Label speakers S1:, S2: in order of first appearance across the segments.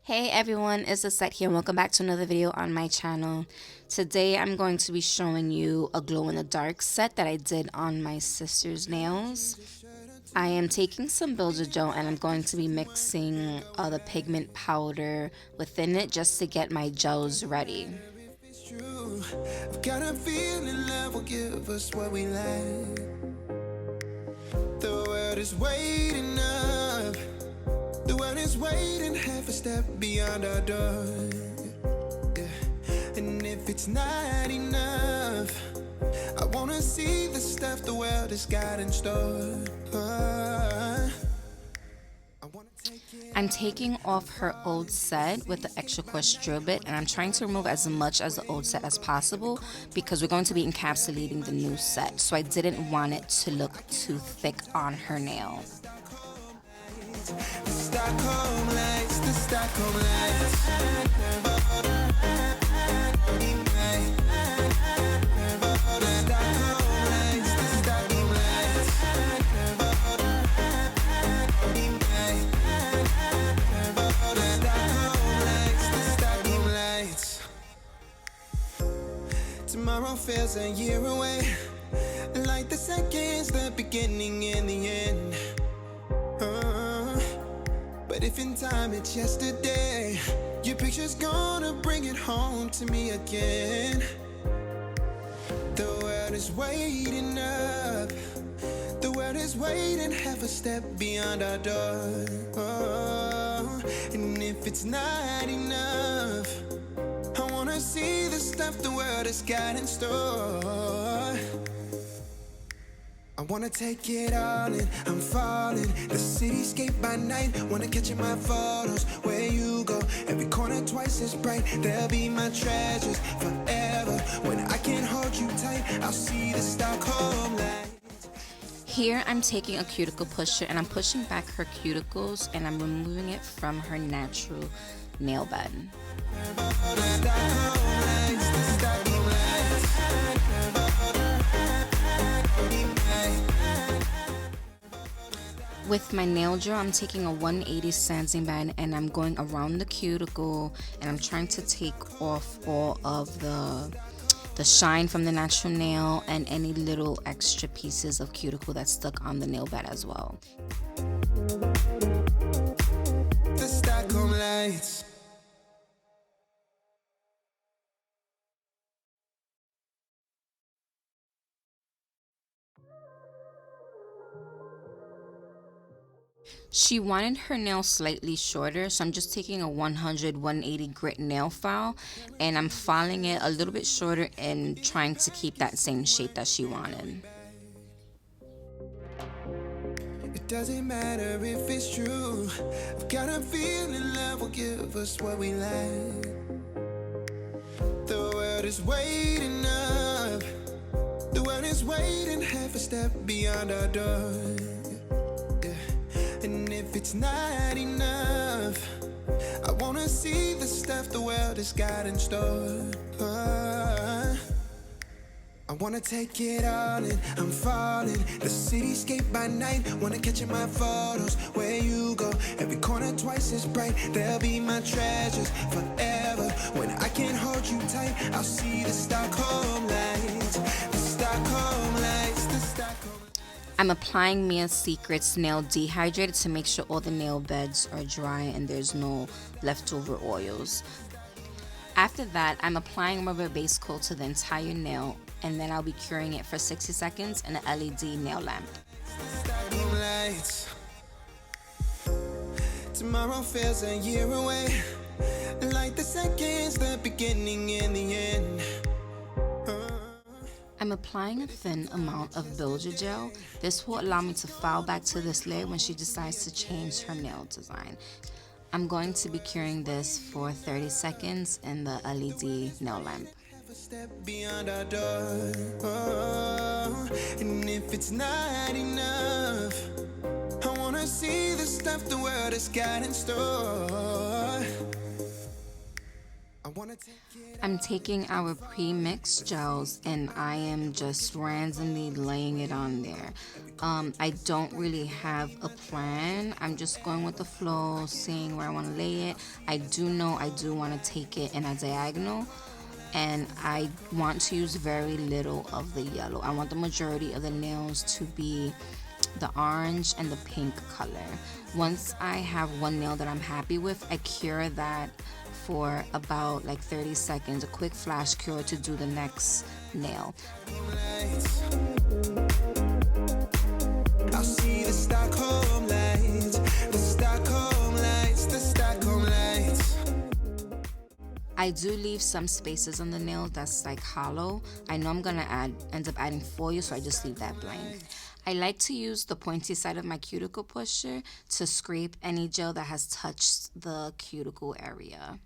S1: Hey everyone, it's Lissette here and welcome back to another video on my channel. Today I'm going to be showing you a glow in the dark set that I did on my sister's nails. I am taking some Builder Gel and I'm going to be mixing the pigment powder within it just to get my gels ready. I've got a feeling love will give us what we like. The world is waiting up. The world is waiting half a step beyond our door. Yeah. And if it's not enough, I wanna see the stuff the world has got in store. I'm taking off her old set with the extra coarse drill bit, and I'm trying to remove as much as the old set as possible because we're going to be encapsulating the new set, so I didn't want it to look too thick on her nail. The Stockholm lights, the Stockholm lights. Tomorrow feels a year away, like the seconds, the beginning and the end. But if in time it's yesterday, your picture's gonna bring it home to me again. The world is waiting up. The world is waiting half a step beyond our door. And if it's not enough, I wanna see the stuff the world has got in store. I wanna take it all in, I'm falling. The cityscape by night, wanna catch in my photos. Where you go, every corner twice as bright. They'll be my treasures forever. When I can't hold you tight, I'll see the Stockholm light. Here I'm taking a cuticle pusher and I'm pushing back her cuticles and I'm removing it from her natural nail bed. With my nail drill, I'm taking a 180 sanding band and I'm going around the cuticle and I'm trying to take off all of the shine from the natural nail and any little extra pieces of cuticle that's stuck on the nail bed as well. The Stockholm lights. She wanted her nails slightly shorter, so I'm just taking a 180 grit nail file and I'm filing it a little bit shorter and trying to keep that same shape that she wanted. It doesn't matter if it's true. I've got a feeling love will give us what we like. The world is waiting up. The world is waiting half a step beyond our door. And if it's not enough, I wanna see the stuff the world has got in store. I wanna take it all in, I'm falling. The cityscape by night, wanna catch in my photos. Where you go, every corner twice as bright. They'll be my treasures forever. When I can't hold you tight, I'll see the Stockholm lights. The Stockholm lights, the Stockholm. I'm applying Mia's Secret's Nail Dehydrate to make sure all the nail beds are dry and there's no leftover oils. After that, I'm applying rubber base coat to the entire nail and then I'll be curing it for 60 seconds in an LED nail lamp. Tomorrow feels a year away, like the seconds, the beginning and the end. I'm applying a thin amount of Builder Gel. This will allow me to file back to this layer when she decides to change her nail design. I'm going to be curing this for 30 seconds in the LED nail lamp. And if it's not enough, I wanna see the stuff the world has got in store. I'm taking our pre-mixed gels and I am just randomly laying it on there.
S2: I don't really have a plan. I'm just going with the flow, seeing where I want to lay it. I do know I do want to take it in a diagonal, and I want to use very little of the yellow. I want the majority of the nails to be the orange and the pink color. Once I have one nail that I'm happy with, I cure that for about like 30 seconds, a quick flash cure to do the next nail.
S1: I'll see the Stockholm lights, the Stockholm lights, the Stockholm lights.
S2: I do leave some spaces on the nail that's like hollow. I know I'm gonna end up adding foil, so I just leave that blank. I like to use the pointy side of my cuticle pusher to scrape any gel that has touched the cuticle area.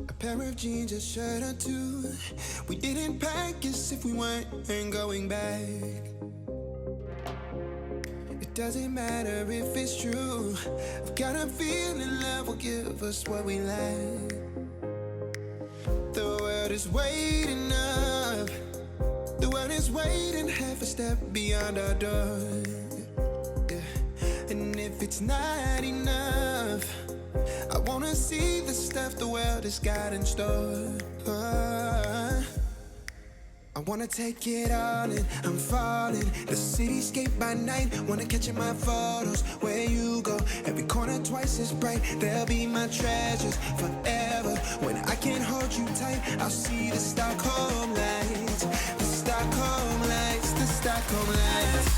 S1: A pair of jeans, a shirt or two. We didn't pack as if we weren't going back. It doesn't matter if it's true. I've got a feeling love will give us what we lack. The world is waiting up. The world is waiting half a step beyond our door. Yeah. And if it's not enough, I wanna see the stuff the world has got in store. I wanna take it all in, I'm falling. The cityscape by night, wanna catch in my photos. Where you go, every corner twice as bright. They'll be my treasures forever. When I can't hold you tight, I'll see the Stockholm lights. The Stockholm lights, the Stockholm lights.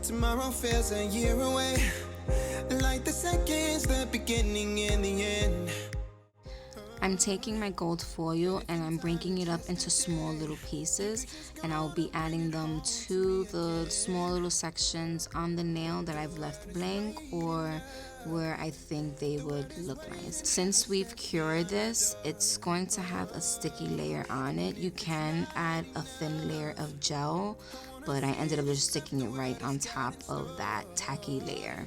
S1: Tomorrow feels a year away, like the seconds, the beginning and the end.
S2: I'm taking my gold foil and I'm breaking it up into small little pieces, and I'll be adding them to the small little sections on the nail that I've left blank or where I think they would look nice. Since we've cured this, it's going to have a sticky layer on it. You can add a thin layer of gel, but I ended up just sticking it right on top of that tacky layer.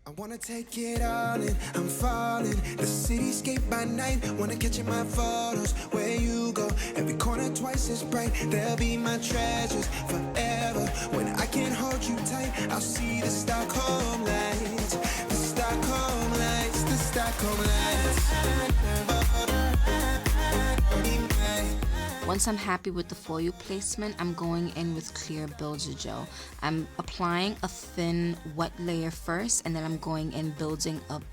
S1: I wanna take it all in, I'm falling. The cityscape by night, wanna catch in my photos. Where you go, every corner twice as bright. They'll be my treasures forever. When I can't hold you tight, I'll see the Stockholm lights. The Stockholm lights, the Stockholm lights.
S2: Once I'm happy with the foil placement, I'm going in with clear builder gel. I'm applying a thin wet layer first, and then I'm going in building up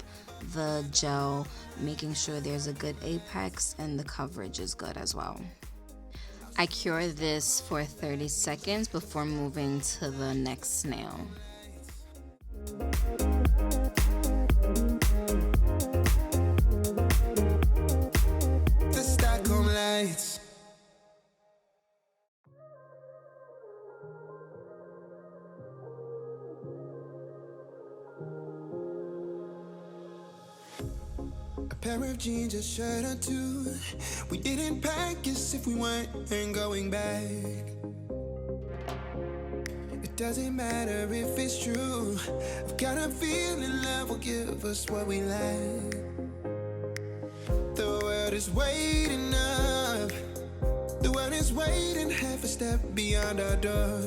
S2: the gel, making sure there's a good apex and the coverage is good as well. I cure this for 30 seconds before moving to the next nail.
S1: The Stockholm lights. Pair of jeans, a shirt or two. We didn't pack as if we weren't going back. It doesn't matter if it's true. I've got a feeling love will give us what we lack. The world is waiting up. The world is waiting half a step beyond our door.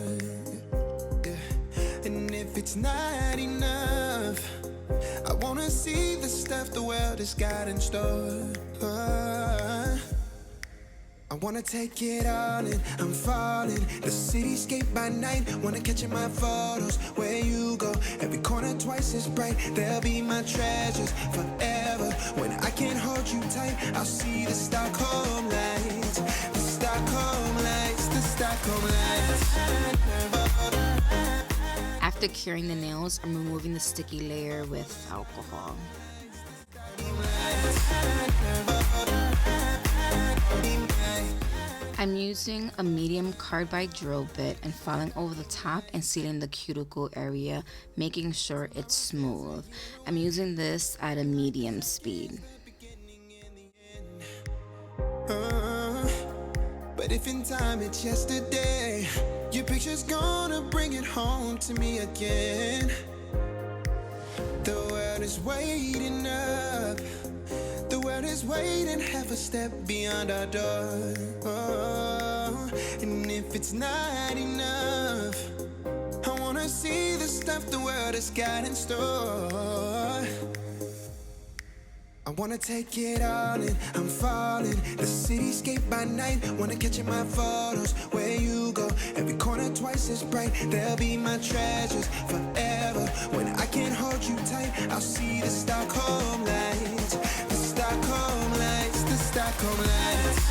S1: Yeah. And if it's not enough, I wanna see the stuff the world has got in store. I wanna take it all in, I'm falling. The cityscape by night, wanna catch in my photos. Where you go, every corner twice as bright. They'll be my treasures forever. When I can't hold you tight, I'll see the Stockholm lights. The Stockholm lights, the Stockholm lights.
S2: After curing the nails, I'm removing the sticky layer with alcohol. I I'm using a medium carbide drill bit and filing over the top and sealing the cuticle area, making sure it's smooth. I'm using this at a medium speed.
S1: But if in time it's yesterday, your picture's gonna bring it home to me again. The world is waiting up. The world is waiting half a step beyond our door. Oh, and if it's not enough, I wanna see the stuff the world has got in store. I wanna take it all in, I'm falling. The cityscape by night, wanna catch in my photos. Where you go, every corner twice as bright. They'll be my treasures forever. When I can't hold you tight, I'll see the Stockholm lights. The Stockholm lights, the Stockholm lights.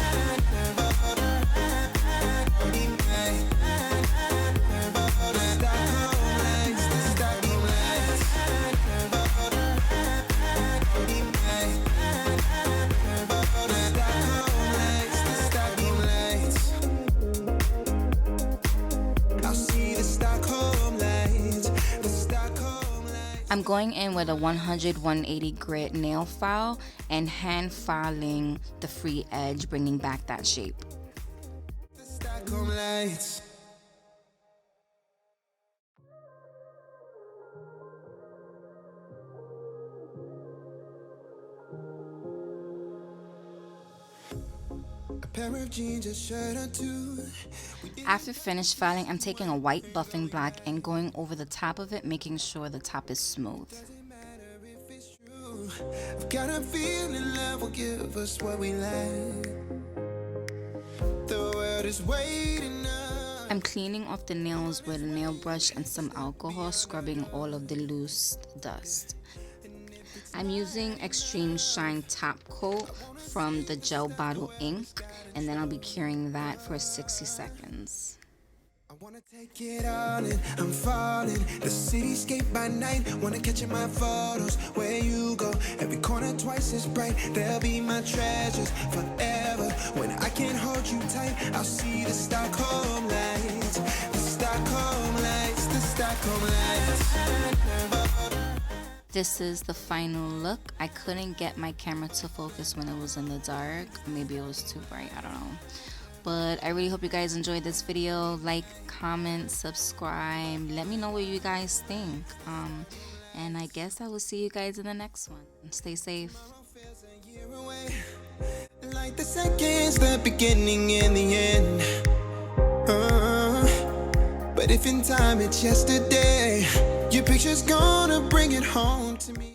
S2: I'm going in with a 100-180 grit nail file and hand filing the free edge, bringing back that shape.
S1: Pair of jeans, a shirt or two.
S2: After finished filing, I'm taking a white buffing black and going over the top of it, making sure the top is smooth.
S1: I've got a feeling love will give us what we like. The world is waiting up.
S2: I'm cleaning off the nails with a nail brush and some alcohol, scrubbing all of the loose dust. I'm using Extreme Shine Top Coat from the Gel Bottle ink, and then I'll be curing that for 60 seconds.
S1: I wanna take it all in, I'm falling. The cityscape by night, wanna catch in my photos. Where you go, every corner twice as bright. They'll be my treasures forever. When I can't hold you tight, I'll see the Stockholm lights. The Stockholm lights, the Stockholm lights.
S2: This is the final look. I couldn't get my camera to focus when it was in the dark. Maybe it was too bright, I don't know. But I really hope you guys enjoyed this video. Like, comment, subscribe. Let me know what you guys think. And I guess I will see you guys in the next one. Stay safe.
S1: Like the seconds, the beginning and the end. But if in time it's yesterday, your picture's gonna bring it home to me.